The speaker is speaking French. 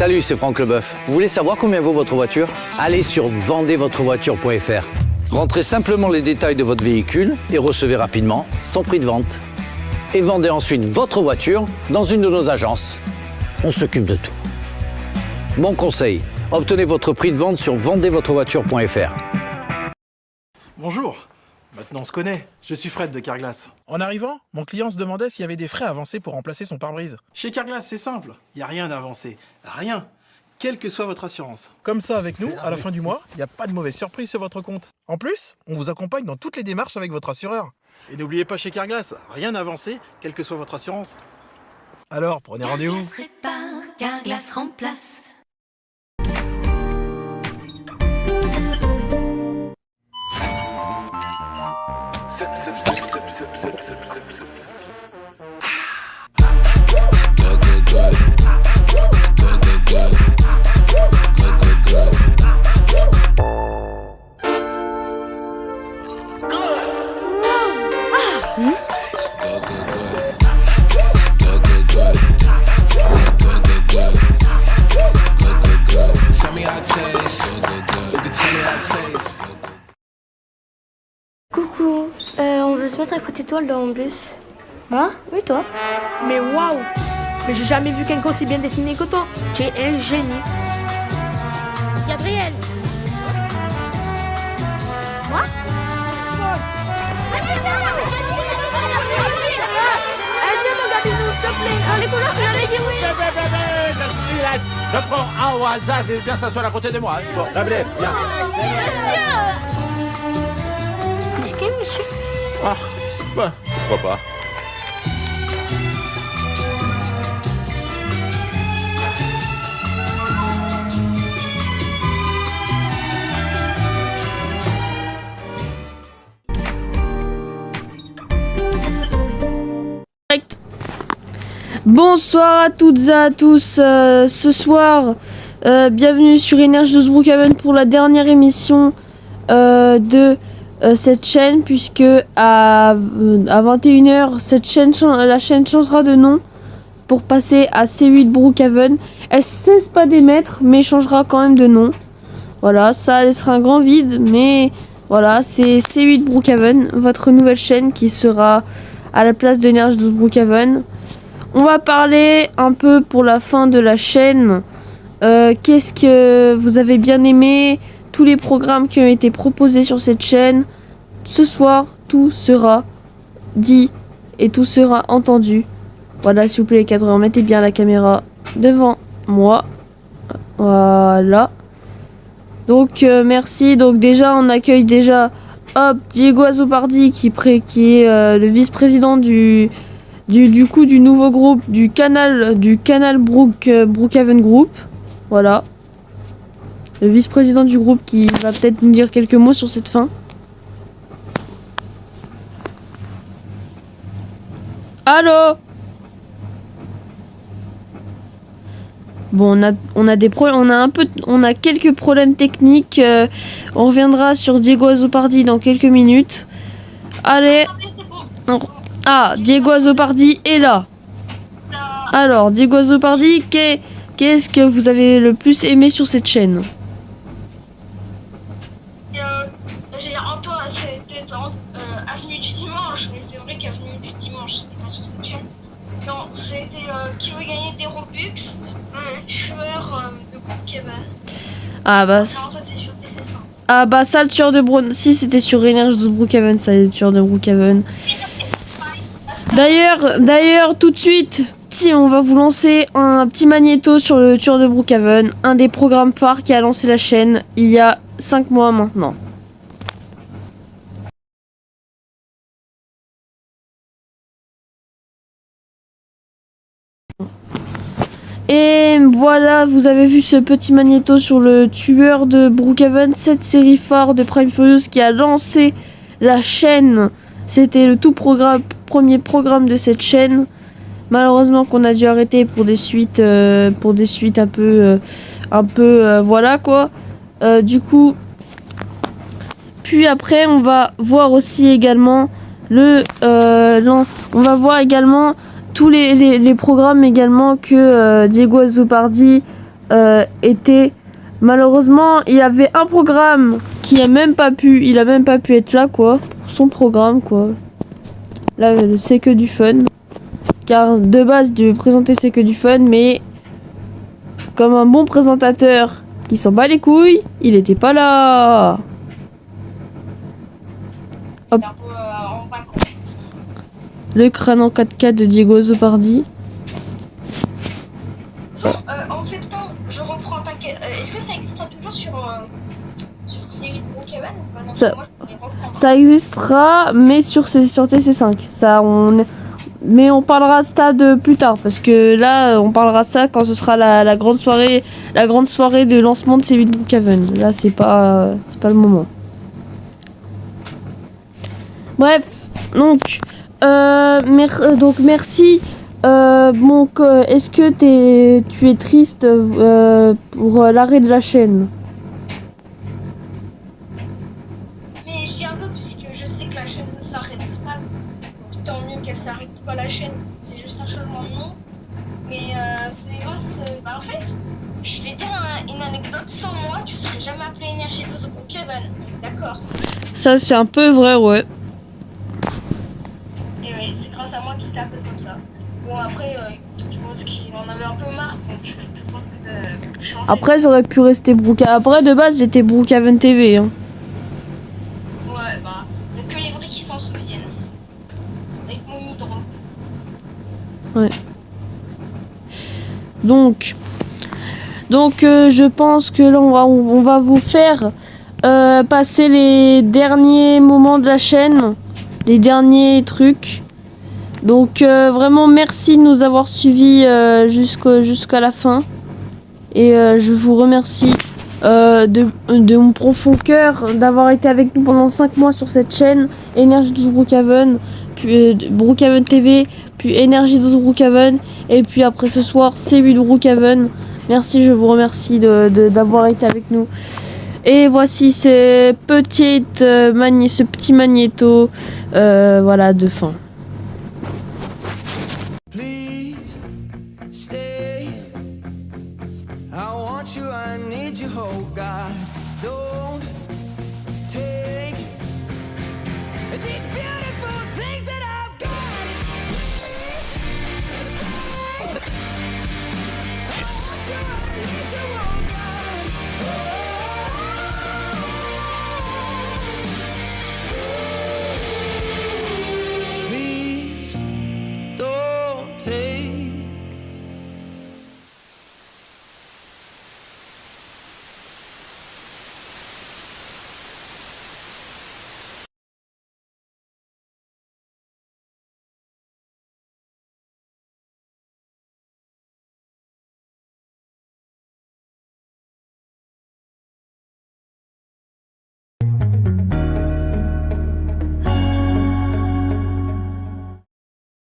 Salut, c'est Franck Leboeuf. Vous voulez savoir combien vaut votre voiture? Allez sur vendezvotrevoiture.fr. Rentrez simplement les détails de votre véhicule et recevez rapidement son prix de vente. Et vendez ensuite votre voiture dans une de nos agences. On s'occupe de tout. Mon conseil, obtenez votre prix de vente sur vendezvotrevoiture.fr. Bonjour, maintenant on se connaît, je suis Fred de Carglass. En arrivant, mon client se demandait s'il y avait des frais avancés pour remplacer son pare-brise. Chez Carglass, c'est simple, il n'y a rien d'avancé, rien, quelle que soit votre assurance. Comme ça, avec nous, à la fin du mois, il n'y a pas de mauvaise surprise sur votre compte. En plus, on vous accompagne dans toutes les démarches avec votre assureur. Et n'oubliez pas chez Carglass, rien d'avancé, quelle que soit votre assurance. Alors, prenez rendez-vous. Carglass répare, Carglass remplace. Coucou, on veut se mettre à côté de toi dans le bus. Moi? Oui, toi? Mais waouh! Mais j'ai jamais vu quelqu'un aussi bien dessiné que toi. Tu es un génie. Gabriel! Moi? Viens regarder nous, s'il te plaît. Les couleurs, tu l'avais dit oui. Je prends un au hasard et viens s'asseoir à côté de moi. Bon, Gabriel, viens. Monsieur, monsieur? Ah, bah, pourquoi pas. Bonsoir à toutes et à tous, ce soir, bienvenue sur Énergie 12 Brookhaven pour la dernière émission de cette chaîne, puisque à 21h, la chaîne changera de nom pour passer à C8 Brookhaven. Elle cesse pas d'émettre, mais changera quand même de nom. Voilà, ça laissera un grand vide, mais voilà, c'est C8 Brookhaven, votre nouvelle chaîne qui sera à la place d'Énergie 12 Brookhaven. On va parler un peu pour la fin de la chaîne. Qu'est-ce que vous avez bien aimé? Tous les programmes qui ont été proposés sur cette chaîne. Ce soir, tout sera dit et tout sera entendu. Voilà, s'il vous plaît les cadreurs, mettez bien la caméra devant moi. Voilà. Donc, merci. Donc déjà, on accueille déjà Diego Azopardi qui est le vice-président du nouveau groupe du canal Brookhaven Group. Voilà. Le vice-président du groupe qui va peut-être nous dire quelques mots sur cette fin. Allô? Bon, on a quelques problèmes techniques. On reviendra sur Diego Azopardi dans quelques minutes. Allez. Ah, Diego Azopardi est là. Alors, Diego Azopardi, qu'est-ce que vous avez le plus aimé sur cette chaîne? Antoine, c'était Avenue du Dimanche, mais c'est vrai qu'Avenue du Dimanche, c'était pas sur cette chaîne. Non, c'était qui veut gagner des Robux, un tueur de Brookhaven. Ah bah... Ça, c'est sur PC5. Ah bah ça, le tueur de Brookhaven... Si, c'était sur Énergie de Brookhaven, ça, le tueur de Brookhaven. D'ailleurs, tout de suite, on va vous lancer un petit magnéto sur le tueur de Brookhaven, un des programmes phares qui a lancé la chaîne il y a 5 mois maintenant. Et voilà, vous avez vu ce petit magnéto sur le tueur de Brookhaven, cette série phare de Prime Furious qui a lancé la chaîne. C'était le premier programme de cette chaîne. Malheureusement qu'on a dû arrêter pour des suites un peu voilà quoi. Du coup, puis après on va voir aussi également on va voir également tous les programmes également que Diego Azopardi était malheureusement, il avait un programme qui a même pas pu, il a même pas pu être là quoi, pour son programme quoi. Là, c'est que du fun. Car de base, il devait présenter c'est que du fun, mais comme un bon présentateur qui s'en bat les couilles, il était pas là. Hop. Le crâne en 4K de Diego Zopardi. En septembre, je reprends un paquet. Est-ce que ça existera toujours sur C8 Brookhaven ou pas? Non, Ça- moi, je vais reprendre. Ça existera, mais sur TC5. Mais on parlera ça de plus tard, parce que là, on parlera ça quand ce sera la grande soirée de lancement de C8 Brookhaven. Là, c'est pas le moment. Bref, donc merci. Est-ce que tu es triste pour l'arrêt de la chaîne? Mais j'ai un peu, puisque je sais que la chaîne ne s'arrête pas. Donc, tant mieux qu'elle s'arrête pas la chaîne. C'est juste un changement de nom. Mais c'est grâce. En fait, je vais dire une anecdote. Sans moi, tu serais jamais appelé Énergie 12 Brookhaven. D'accord? Ça, c'est un peu vrai, ouais. Et oui, c'est grâce à moi qu'il s'est appelé comme ça. Bon, après, je pense qu'il en avait un peu marre. Donc, je pense que de changer. Après, j'aurais pu rester Brookhaven. Après, de base, j'étais Brookhaven TV. Hein. Ouais, bah, donc que les vrais qui s'en souviennent. Avec mon hydro. Donc, je pense que là, on va vous faire passer les derniers moments de la chaîne, les derniers trucs. Donc, vraiment, merci de nous avoir suivis jusqu'à la fin. Et je vous remercie de mon profond cœur d'avoir été avec nous pendant 5 mois sur cette chaîne, Énergie 12 Brookhaven, puis Brookhaven TV, puis Énergie 12 Brookhaven, et puis après ce soir, C8 Brookhaven. Merci, je vous remercie d'avoir été avec nous. Et voici ce petit magnéto voilà, de fin. Please stay. I want you, I need you, oh God.